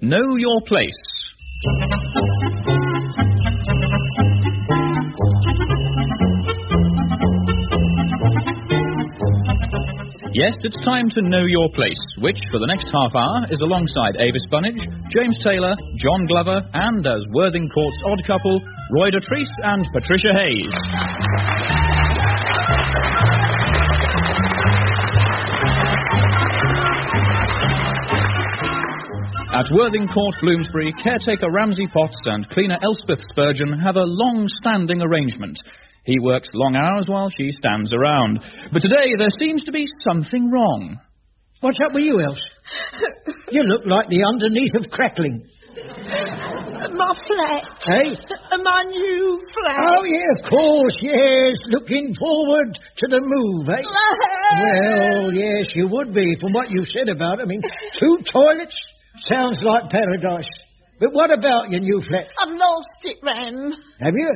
Know Your Place. Yes, it's time to Know Your Place, which for the next half hour is alongside Avis Bunnage, James Taylor, John Glover, and as Worthing Court's odd couple, Roy Dotrice and Patricia Hayes. At Worthing Court, Bloomsbury, caretaker Ramsay Potts and cleaner Elspeth Spurgeon have a long-standing arrangement. He works long hours while she stands around. But today there seems to be something wrong. What's up with you, Elsie? You look like the underneath of crackling. My flat. Hey? My new flat. Oh, yes, of course, yes. Looking forward to the move, eh? Well, yes, you would be, from what you said about it. I mean, 2 toilets? Sounds like paradise. But what about your new flat? I've lost it, Ram. Have you?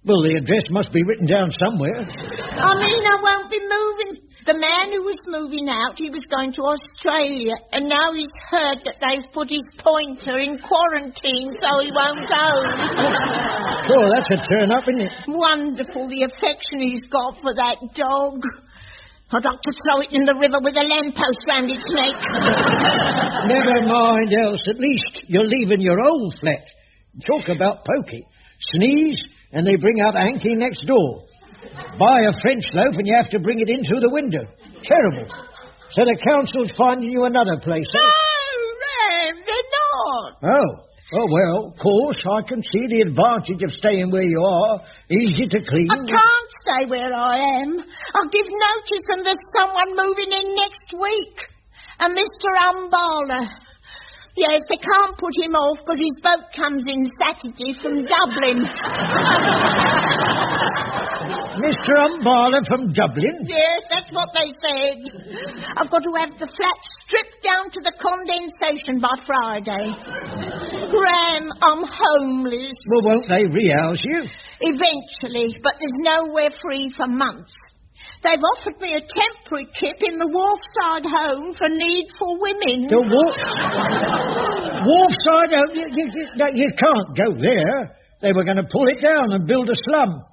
Well, the address must be written down somewhere. I mean, I won't be moving. The man who was moving out, he was going to Australia, and now he's heard that they've put his pointer in quarantine, so he won't go. Sure, that's a turn-up, isn't it? Wonderful, the affection he's got for that dog. I'd like to throw it in the river with a lamppost round its neck. Never mind, Else. At least you're leaving your old flat. Talk about pokey. Sneeze, and they bring out a hanky next door. Buy a French loaf, and you have to bring it in through the window. Terrible. So the council's finding you another place. No, Ram, they're not. Oh, well, of course, I can see the advantage of staying where you are. Easy to clean. I can't stay where I am. I'll give notice and there's someone moving in next week. And Mr. Umbala. Yes, they can't put him off because his boat comes in Saturday from Dublin. Mr. Umbala from Dublin? Yes, that's what they said. I've got to have the flat stripped down to the condensation by Friday. Ram, I'm homeless. Well, won't they rehouse you? Eventually, but there's nowhere free for months. They've offered me a temporary kip in the Wharfside Home for needful women. The Wharfside Home? You can't go there. They were going to pull it down and build a slum.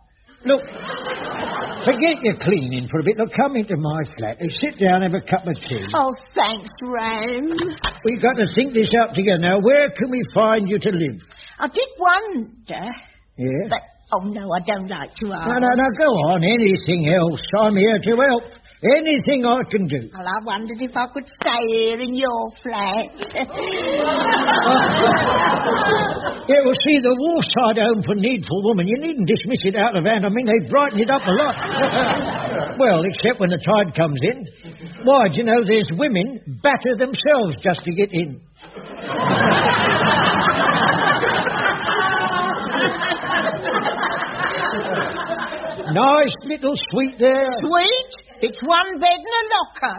Look, forget your cleaning for a bit. Look, come into my flat and sit down and have a cup of tea. Oh, thanks, Ram. We've got to think this out together. Now, where can we find you to live? I did wonder. Yeah? But, oh, no, I don't like to ask. No, go on. Anything else. I'm here to help. Anything I can do. Well, I wondered if I could stay here in your flat. Yeah, well, see, the Wharfside Home for Needful Women, you needn't dismiss it out of hand. I mean, they brighten it up a lot. Well, except when the tide comes in. Why, do you know, there's women batter themselves just to get in. Nice little suite there. Suite? It's one bed and a locker.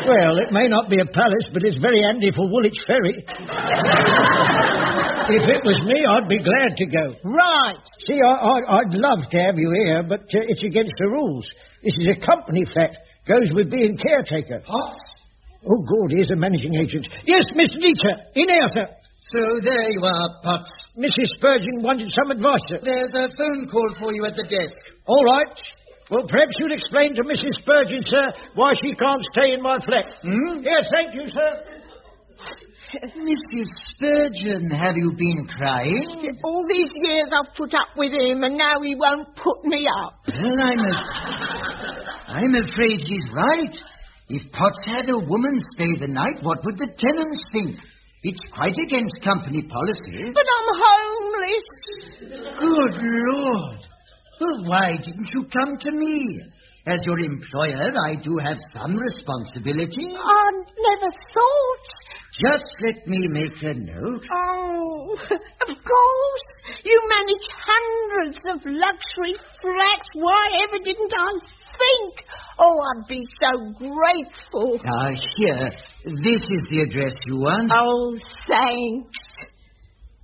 Well, it may not be a palace, but it's very handy for Woolwich Ferry. If it was me, I'd be glad to go. Right. See, I'd love to have you here, but it's against the rules. This is a company flat. Goes with being caretaker. Potts? Oh, good, here's the managing agent. Yes, Miss Nita, in here, sir. So there you are, Potts. Mrs. Spurgeon wanted some advice, sir. There's a phone call for you at the desk. All right. Well, perhaps you'd explain to Mrs. Spurgeon, sir, why she can't stay in my flat. Yes, thank you, sir. Mrs. Spurgeon, have you been crying? All these years I've put up with him, and now he won't put me up. Well, I'm afraid he's right. If Potts had a woman stay the night, what would the tenants think? It's quite against company policy. But I'm homeless. Good Lord. Well, why didn't you come to me? As your employer, I do have some responsibility. I never thought. Just let me make a note. Oh, of course. You manage hundreds of luxury flats. Why ever didn't I think? Oh, I'd be so grateful. Here. This is the address you want. Oh, thanks.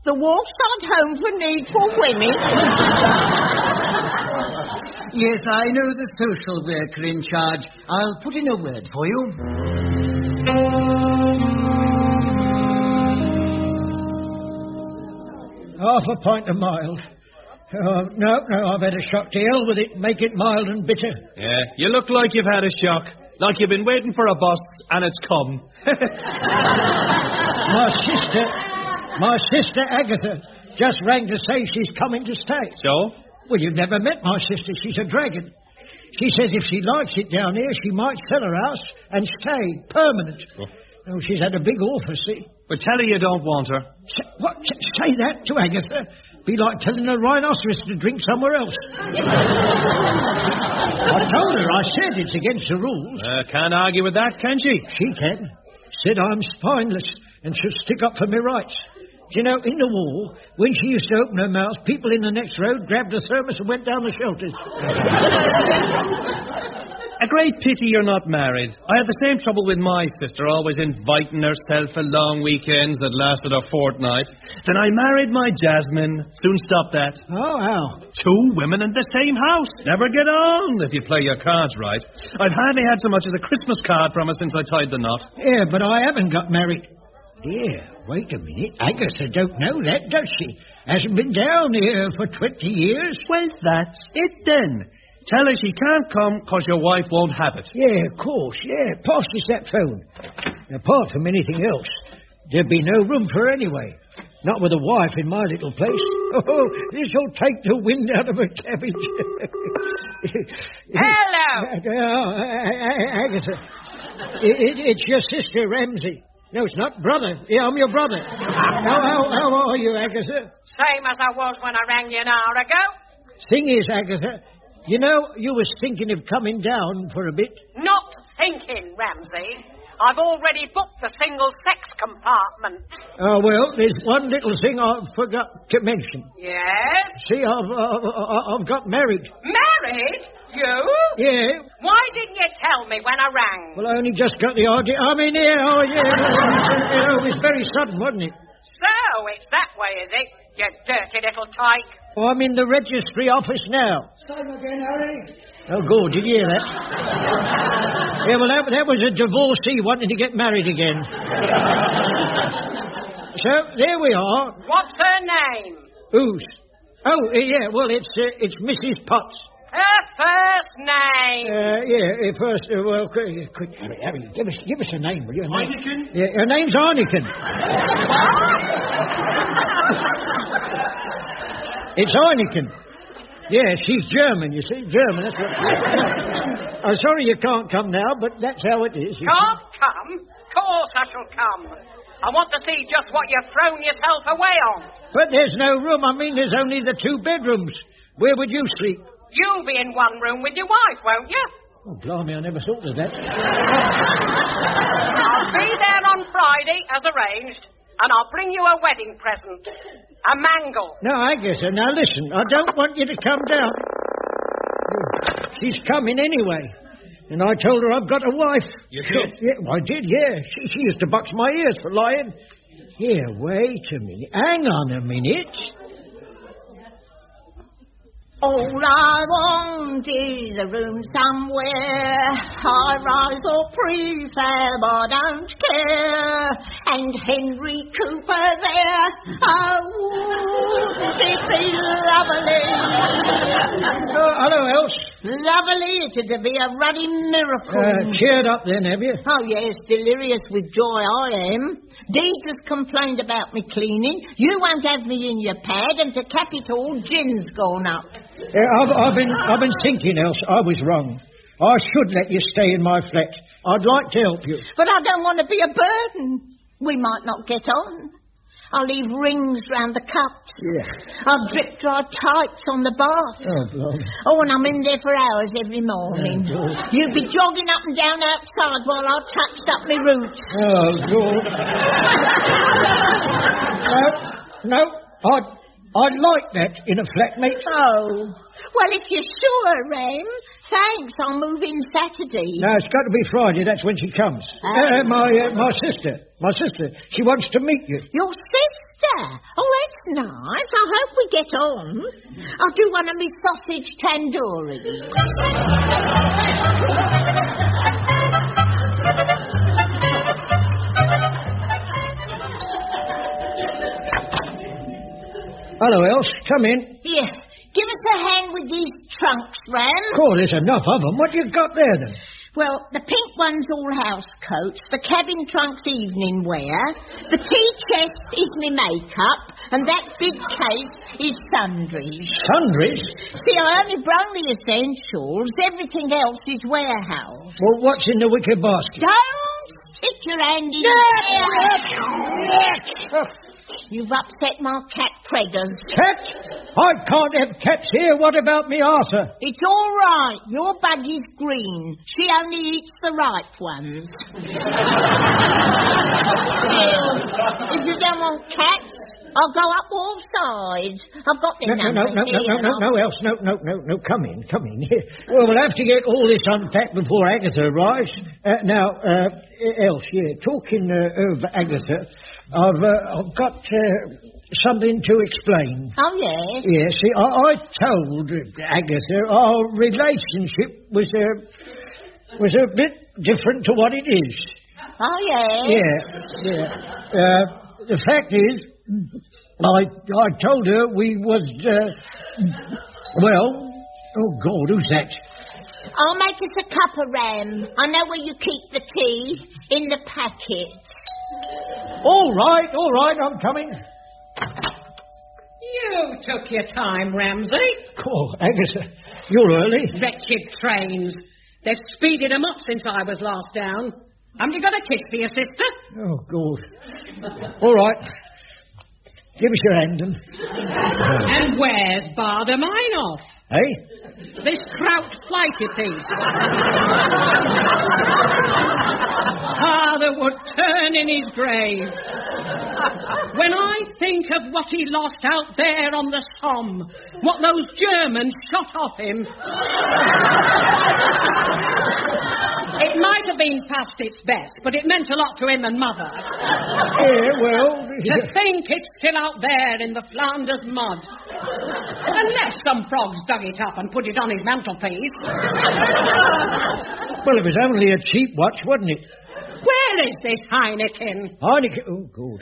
The Wharfside Home for Needful Women. Yes, I know the social worker in charge. I'll put in a word for you. Half a pint of mild. Oh, no, I've had a shock. To hell with it. Make it mild and bitter. Yeah, you look like you've had a shock. Like you've been waiting for a bus, and it's come. My sister Agatha just rang to say she's coming to stay. So? Well, you've never met my sister. She's a dragon. She says if she likes it down here, she might sell her house and stay permanent. Oh, she's had a big offer, see? Well, tell her you don't want her. What? Say that to Agatha? Be like telling a rhinoceros to drink somewhere else. I told her, I said it's against the rules. Can't argue with that, can she? She can. Said I'm spineless and should stick up for my rights. Do you know, in the war, when she used to open her mouth, people in the next road grabbed a thermos and went down the shelters. A great pity you're not married. I had the same trouble with my sister, always inviting herself for long weekends that lasted a fortnight. Then I married my Jasmine. Soon stopped that. Oh, how? 2 women in the same house. Never get on if you play your cards right. I've hardly had so much as a Christmas card from her since I tied the knot. Yeah, but I haven't got married. Dear, wait a minute. Agatha don't know that, does she? Hasn't been down here for 20 years. Well, that's it then. Tell her she can't come because your wife won't have it. Yeah, of course, yeah. Pass us that phone. Apart from anything else, there'd be no room for her anyway. Not with a wife in my little place. Oh, this'll take the wind out of a cabbage. Hello! Agatha, it's your sister, Ramsay. No, it's not. Brother. Yeah, I'm your brother. How are you, Agatha? Same as I was when I rang you an hour ago. Thing is, Agatha, you know, you was thinking of coming down for a bit. Not thinking, Ramsay. I've already booked the single-sex compartment. Oh, well, there's one little thing I forgot to mention. Yes? See, I've got married. Married? You? Yeah. Why didn't you tell me when I rang? Well, I only just got the idea. I mean, yeah, oh, yeah. It was very sudden, wasn't it? So, it's that way, is it? You dirty little tyke. Oh, I'm in the registry office now. Time again, Harry. Oh, good. Did you hear that? Yeah, well, that was a divorcee wanting to get married again. So, there we are. What's her name? Whose? Oh, yeah, well, it's Mrs. Potts. Her first name. First, well, quick, Harry, give us a name, will you? Heineken? Yeah, her name's Heineken. It's Heineken. Yeah, she's German, you see. German, that's what... I'm sorry you can't come now, but that's how it is. Can't come? Of course I shall come. I want to see just what you've thrown yourself away on. But there's no room. I mean, there's only the 2 bedrooms. Where would you sleep? You'll be in one room with your wife, won't you? Oh, blimey, I never thought of that. I'll be there on Friday, as arranged, and I'll bring you a wedding present. A mangle. No, Agatha, now listen, I don't want you to come down. She's coming anyway. And I told her I've got a wife. You did? Yeah, I did, yeah. She used to box my ears for lying. Here, wait a minute. Hang on a minute. All I want is a room somewhere, high-rise or prefab, I don't care. And Henry Cooper there, oh, wouldn't it be lovely? Hello, Elsie. Lovely, it'd be a ruddy miracle. Cheered up then, have you? Oh, yes, delirious with joy I am. Deeds has complained about me cleaning. You won't have me in your pad, and to cap it all, gin's gone up. I've been thinking, Elsie. I was wrong. I should let you stay in my flat. I'd like to help you. But I don't want to be a burden. We might not get on. I'll leave rings round the cups. Yeah. I'll drip dry tights on the bath. Oh, blimey. Oh, and I'm in there for hours every morning. Oh, You'd be jogging up and down outside while I touched up my roots. Oh, God. No, I'd like that in a flatmate. Oh, well, if you're sure, Rem, thanks. I'll move in Saturday. No, it's got to be Friday. That's when she comes. My sister. My sister. She wants to meet you. Your sister? Oh, that's nice. I hope we get on. I'll do one of my sausage tandoori. Hello, Else. Come in. Here, give us a hand with these trunks, Ram. Cool, there's enough of them. What you got there, then? Well, the pink one's all house coats, the cabin trunk's evening wear, the tea chest is me makeup, and that big case is sundries. Sundries? See, I only brung the essentials. Everything else is warehouse. Well, what's in the wicker basket? Don't stick your hand in there. You've upset my cat preggers. Cat? I can't have cats here. What about me, Arthur? It's all right. Your buggy's green. She only eats the ripe ones. If you don't want cats, I'll go up all sides. I've got the No, Else. No. Come in. Well, we'll have to get all this unpacked before Agatha arrives. Now, Else, talking of Agatha, I've got something to explain. Oh, yes? Yes, see, I told Agatha our relationship was a bit different to what it is. Oh, yes? Yeah. The fact is, I told her we was, oh, God, who's that? I'll make us a cup of Ram. I know where you keep the tea, in the packets. All right, I'm coming. You took your time, Ramsay. Oh, Agatha, you're early. Wretched trains. They've speeded 'em up since I was last down. Haven't you got a kiss for your sister? Oh, God. All right. Give us your hand, then. And where's Barder mine off? Eh? This crouched flighty piece. Father would turn in his grave. When I think of what he lost out there on the Somme, what those Germans shot off him... It might have been past its best, but it meant a lot to him and Mother. Yeah, well... To think it's still out there in the Flanders mud. Unless some frogs dug it up and put it on his mantelpiece. Well, it was only a cheap watch, wasn't it? Where is this Heineken? Heineken? Oh, good.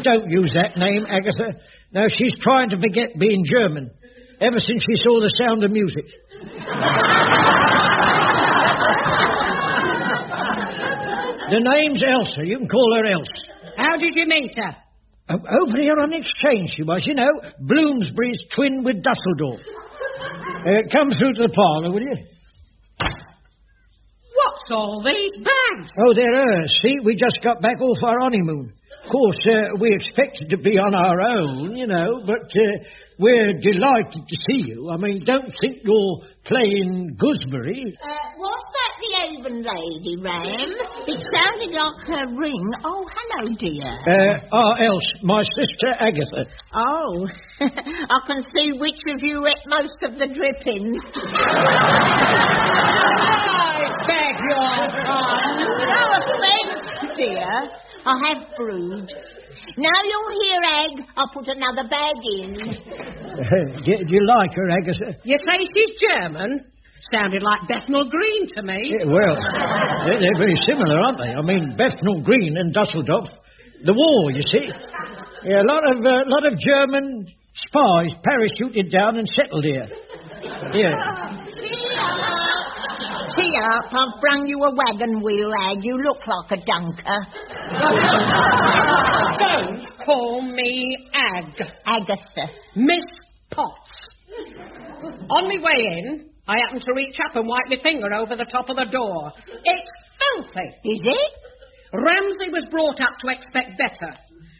Don't use that name, Agatha. No, she's trying to forget being German. Ever since she saw The Sound of Music. The name's Elsie. You can call her Else. How did you meet her? Over here on exchange she was, you know. Bloomsbury's twin with Dusseldorf. Come through to the parlour, will you? What's all these bags? Oh, they're hers. See, we just got back off our honeymoon. Of course, we expected to be on our own, you know, but we're delighted to see you. I mean, don't think you're playing gooseberry. Was that the Avon lady, Ram? It sounded like her ring. Oh, hello, dear. Else, my sister Agatha. Oh, I can see which of you ate most of the dripping. I beg your pardon. No offence, dear. I have brewed. Now you'll hear, Ag, I'll put another bag in. Do you like her, Agatha? You say she's German? Sounded like Bethnal Green to me. Yeah, well, they're very similar, aren't they? I mean, Bethnal Green and Dusseldorf. The war, you see. Yeah, a lot of German spies parachuted down and settled here. Yeah. Tea up, I've brung you a wagon wheel, Ag. You look like a dunker. Don't call me Ag. Agatha. Miss Potts. On my way in, I happened to reach up and wipe my finger over the top of the door. It's filthy. Is it? Ramsay was brought up to expect better.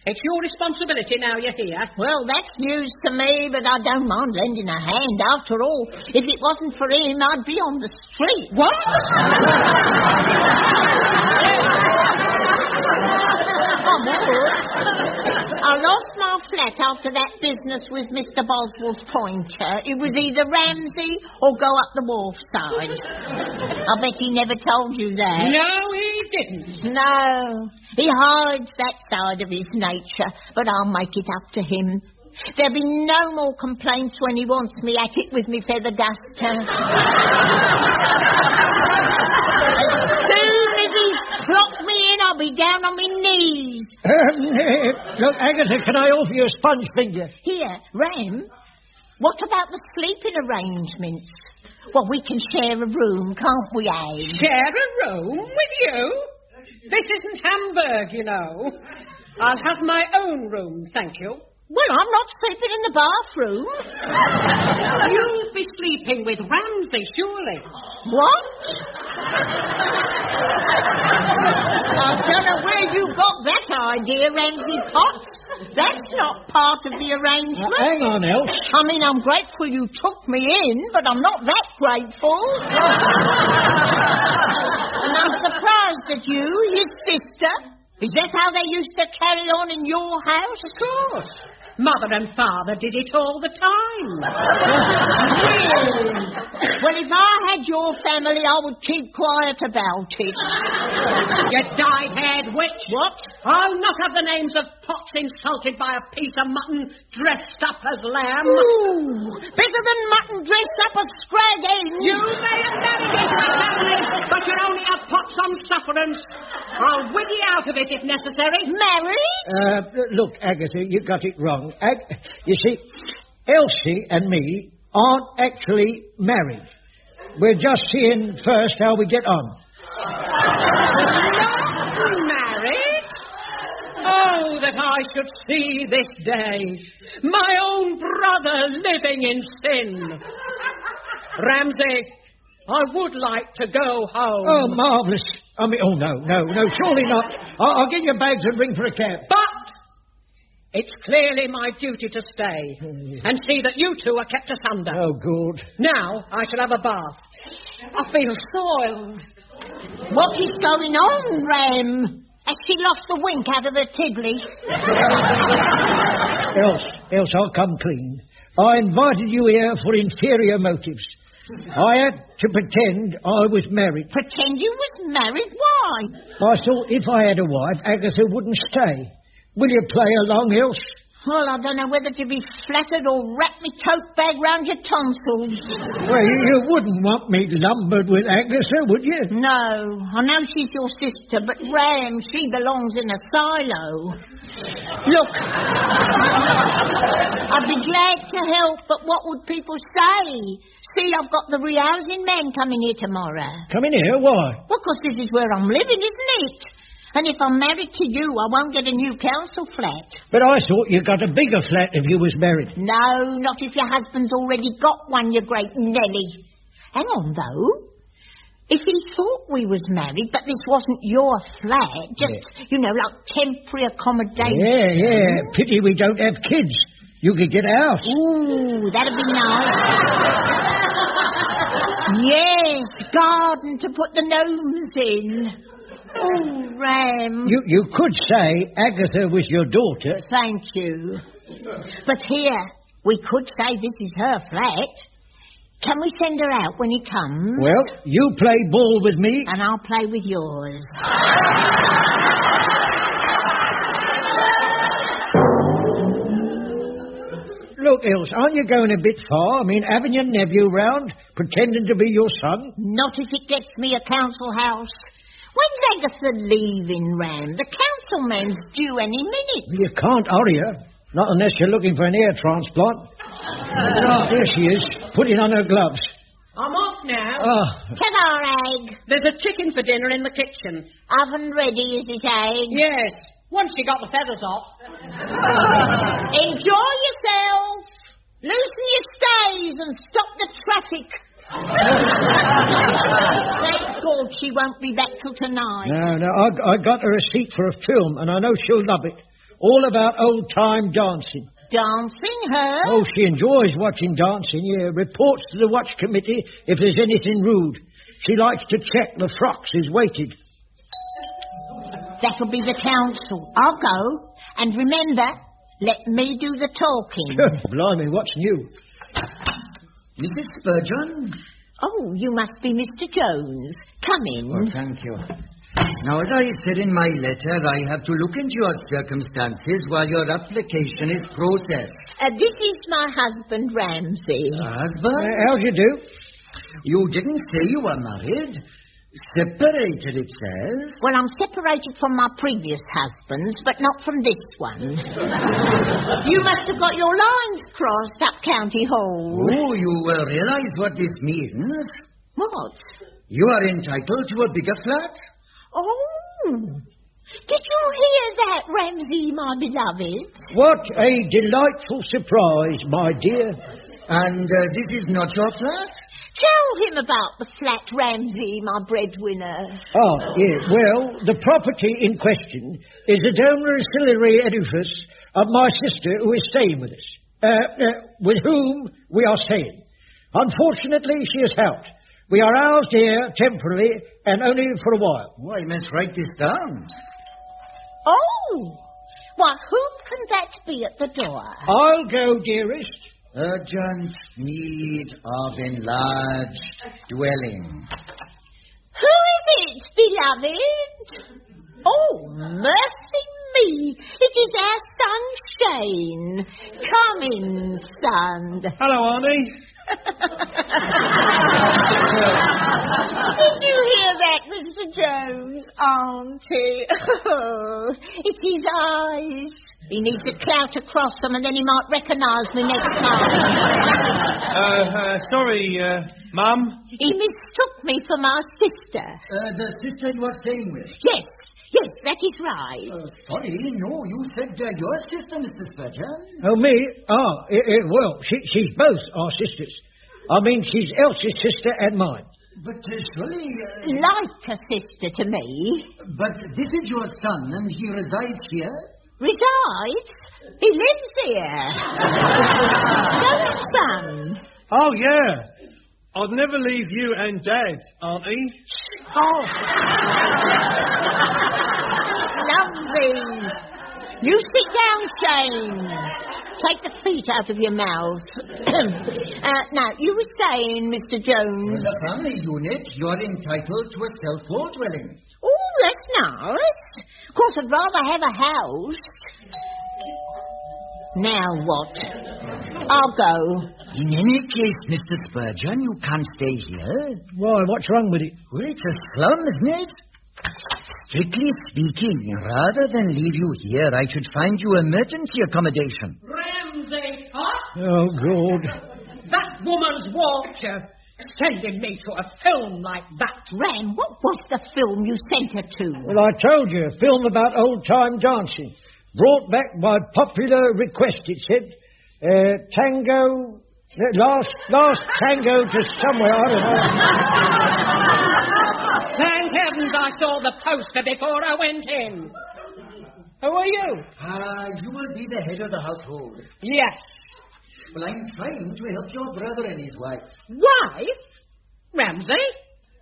It's your responsibility now you're here. Well, that's news to me, but I don't mind lending a hand. After all, if it wasn't for him, I'd be on the street. What? I lost my flat after that business with Mr. Boswell's pointer. It was either Ramsay or go up the wharf side. I bet he never told you that. No, he didn't. No, he hides that side of his nature, but I'll make it up to him. There'll be no more complaints when he wants me at it with me feather duster. As soon as he's clocked me in, I'll be down on my knees. Look, Agatha, can I offer you a sponge finger? Here, Ram, what about the sleeping arrangements? Well, we can share a room, can't we, Abe? Share a room with you? This isn't Hamburg, you know. I'll have my own room, thank you. Well, I'm not sleeping in the bathroom. You'll be sleeping with Ramsay, surely. What? I don't know where you got that idea, Ramsay Potts. That's not part of the arrangement. Hang on, Elsie. I mean, I'm grateful you took me in, but I'm not that grateful. And I'm surprised at you, his sister. Is that how they used to carry on in your house? Of course. Mother and father did it all the time. Well, if I had your family, I would keep quiet about it. You dyed-haired witch. What? I'll not have the names of Potts insulted by a piece of mutton dressed up as lamb. Ooh, better than mutton dressed up as scrag ends. You may have married into my family, but you'll only have Potts on sufferance. I'll wig you out of it if necessary. Married? Look, Agatha, you got it wrong. You see, Elsie and me aren't actually married. We're just seeing first how we get on. Not married? Oh, that I should see this day. My own brother living in sin. Ramsay, I would like to go home. Oh, marvellous. I mean, no, surely not. I'll get your bags and ring for a cab. But it's clearly my duty to stay and see that you two are kept asunder. Oh, good. Now I shall have a bath. I feel soiled. What is going on, Ram? Has she lost the wink out of her tiddly? Else, I'll come clean. I invited you here for inferior motives. I had to pretend I was married. Pretend you was married? Why? I thought if I had a wife, Agatha wouldn't stay. Will you play along, Else? Well, I don't know whether to be flattered or wrap me tote bag round your tonsils. Well, you wouldn't want me lumbered with Agatha, would you? No, I know she's your sister, but Ram, she belongs in a silo. Look, I'd be glad to help, but what would people say? See, I've got the rehousing man coming here tomorrow. Coming here? Why? Well, because this is where I'm living, isn't it? And if I'm married to you, I won't get a new council flat. But I thought you got a bigger flat if you was married. No, not if your husband's already got one, you great Nelly. Hang on, though. If he thought we was married, but this wasn't your flat, just, like temporary accommodation. Yeah. Pity we don't have kids. You could get out. Ooh, that'd be nice. Yes, garden to put the gnomes in. Oh, Ram. You could say Agatha was your daughter. Thank you. But here, we could say this is her flat. Can we send her out when he comes? Well, you play ball with me. And I'll play with yours. Look, Else, aren't you going a bit far? I mean, having your nephew round, pretending to be your son? Not if it gets me a council house. When's Agatha leaving, Ram? The councilman's due any minute. You can't hurry her. Not unless you're looking for an ear transplant. There she is, putting on her gloves. I'm off now. Ta-da, Egg. There's a chicken for dinner in the kitchen. Oven ready, is it, Egg? Yes, once you got the feathers off. Enjoy yourself. Loosen your stays and stop the traffic. Thank God she won't be back till tonight. No, I got her a seat for a film, and I know she'll love it. All about old-time dancing. Dancing, her? Oh, she enjoys watching dancing, yeah. Reports to the watch committee if there's anything rude. She likes to check the frocks is weighted. That'll be the council. I'll go. And remember, let me do the talking. Blimey, what's new? Mrs. Spurgeon? Oh, you must be Mr. Jones. Come in. Oh, thank you. Now, as I said in my letter, I have to look into your circumstances while your application is processed. This is my husband, Ramsay. Husband? How'd you do? You didn't say you were married. Separated, it says. Well, I'm separated from my previous husbands, but not from this one. You must have got your lines crossed up County Hall. Oh, you realise what this means? What? You are entitled to a bigger flat. Oh. Did you hear that, Ramsay, my beloved? What a delightful surprise, my dear. And this is not your flat? Tell him about the flat, Ramsay, my breadwinner. Ah, yes. Well, the property in question is a domiciliary edifice of my sister who is staying with us, with whom we are staying. Unfortunately, she is out. We are housed here temporarily and only for a while. Oh, I must write this down. Oh! Well, who can that be at the door? I'll go, dearest. Urgent need of enlarged dwelling. Who is it, beloved? Oh, mercy me. It is our son, Shane. Come in, son. Hello, Auntie. Did you hear that, Mr. Jones, Auntie? Oh, it's his eyes. He needs a clout across them and then he might recognise me next time. Sorry, Mum. He mistook me for my sister. The sister you are staying with? Yes, that is right. Sorry, no, you said your sister, Mr. Spurgeon. Oh, me? Well, she's both our sisters. I mean, she's Elsie's sister and mine. But surely... Like a sister to me. But this is your son and he resides here? Resides? He lives here. Don't, son? Oh, yeah. I'd never leave you and Dad, Auntie. Oh. Lovely. You sit down, Shane. Take the feet out of your mouth. Now, you were saying, Mr. Jones... As a family unit, you're entitled to a self-wall dwelling. Oh, that's nice. Of course, I'd rather have a house. Now what? I'll go. In any case, Mr. Spurgeon, you can't stay here. Why, what's wrong with it? Well, it's a slum, isn't it? Strictly speaking, rather than leave you here, I should find you emergency accommodation. Ramsay Potts? Oh, God. That woman's water. Sending me to a film like that. Ram, what was the film you sent her to? Well, I told you, a film about old-time dancing. Brought back by popular request, it said. Tango... Last tango to somewhere, I don't know. Thank heavens I saw the poster before I went in. Who are you? You will be the head of the household. Yes. Well, I'm trying to help your brother and his wife. Wife? Ramsay?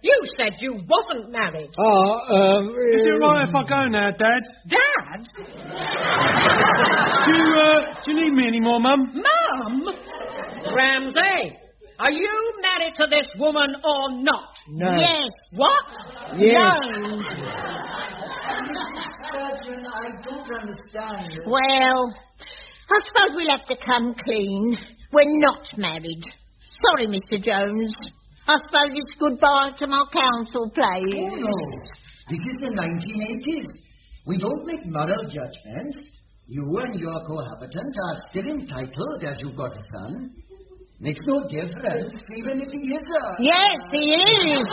You said you wasn't married. Is it right if I go now, Dad? Dad? Do you need me anymore, Mum? Mum? Ramsay, are you married to this woman or not? No. Yes. What? Yes. No. Spurgeon, I don't understand. Well, I suppose we'll have to come clean. We're not married. Sorry, Mr. Jones. I suppose it's goodbye to my council place. Oh, no. This is the 1980s. We don't make moral judgments. You and your cohabitant are still entitled as you've got a son. Makes no difference, even if he is a... Yes, he is.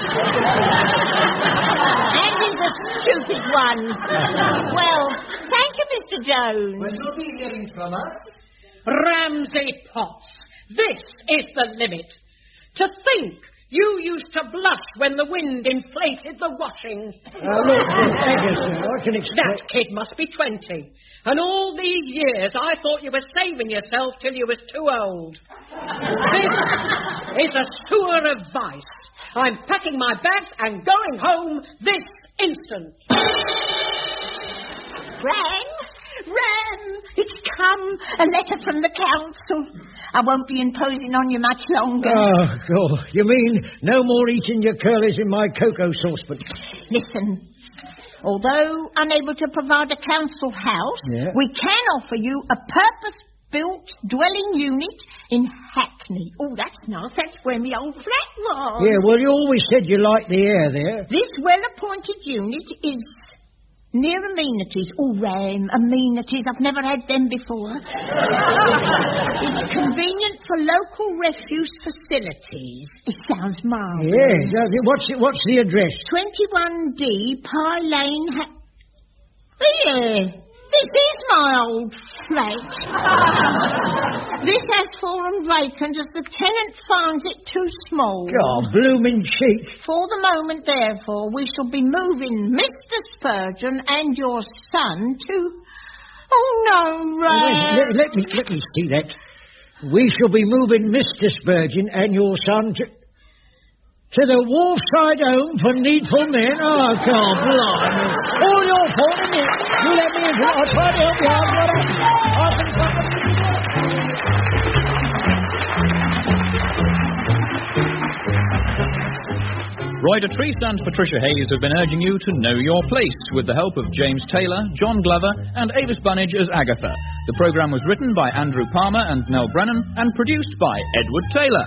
And he's a stupid one. Well, thank you, Mr. Jones. Will you be hearing from us? Ramsay Potts, this is the limit. To think you used to blush when the wind inflated the washing. Look, thank you, sir. I can explain. That kid must be 20. And all these years I thought you were saving yourself till you was too old. This is a sewer of vice. I'm packing my bags and going home this instant. Ram, it's come. A letter from the council. I won't be imposing on you much longer. Oh, God. You mean no more eating your curlies in my cocoa saucepan? Listen, although unable to provide a council house, we can offer you a purpose-built dwelling unit in Hackney. balcony. Oh, that's nice. That's where my old flat was. Yeah, well, you always said you liked the air there. This well-appointed unit is near amenities. Oh, amenities. I've never had them before. It's convenient for local refuse facilities. It sounds marvellous. Yeah, what's the address? 21D Pye Lane. Here. This is my old flat. This has fallen vacant as the tenant finds it too small. God, blooming cheek. For the moment, therefore, we shall be moving Mr. Spurgeon and your son to... Oh, no, Ray. Let me see that. We shall be moving Mr. Spurgeon and your son to the Wharfside Home for Needful Men. Oh, God, blimey. All your fault, isn't it? You let me in. I'll try to help you out. Roy Dotrice and Patricia Hayes have been urging you to know your place with the help of James Taylor, John Glover and Avis Bunnage as Agatha. The programme was written by Andrew Palmer and Nell Brennan and produced by Edward Taylor.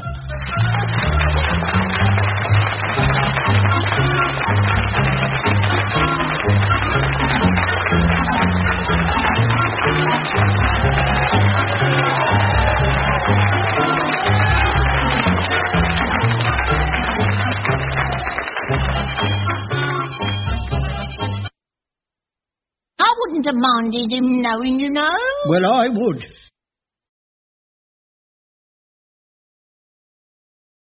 I wouldn't have minded him knowing, you know. Well, I would.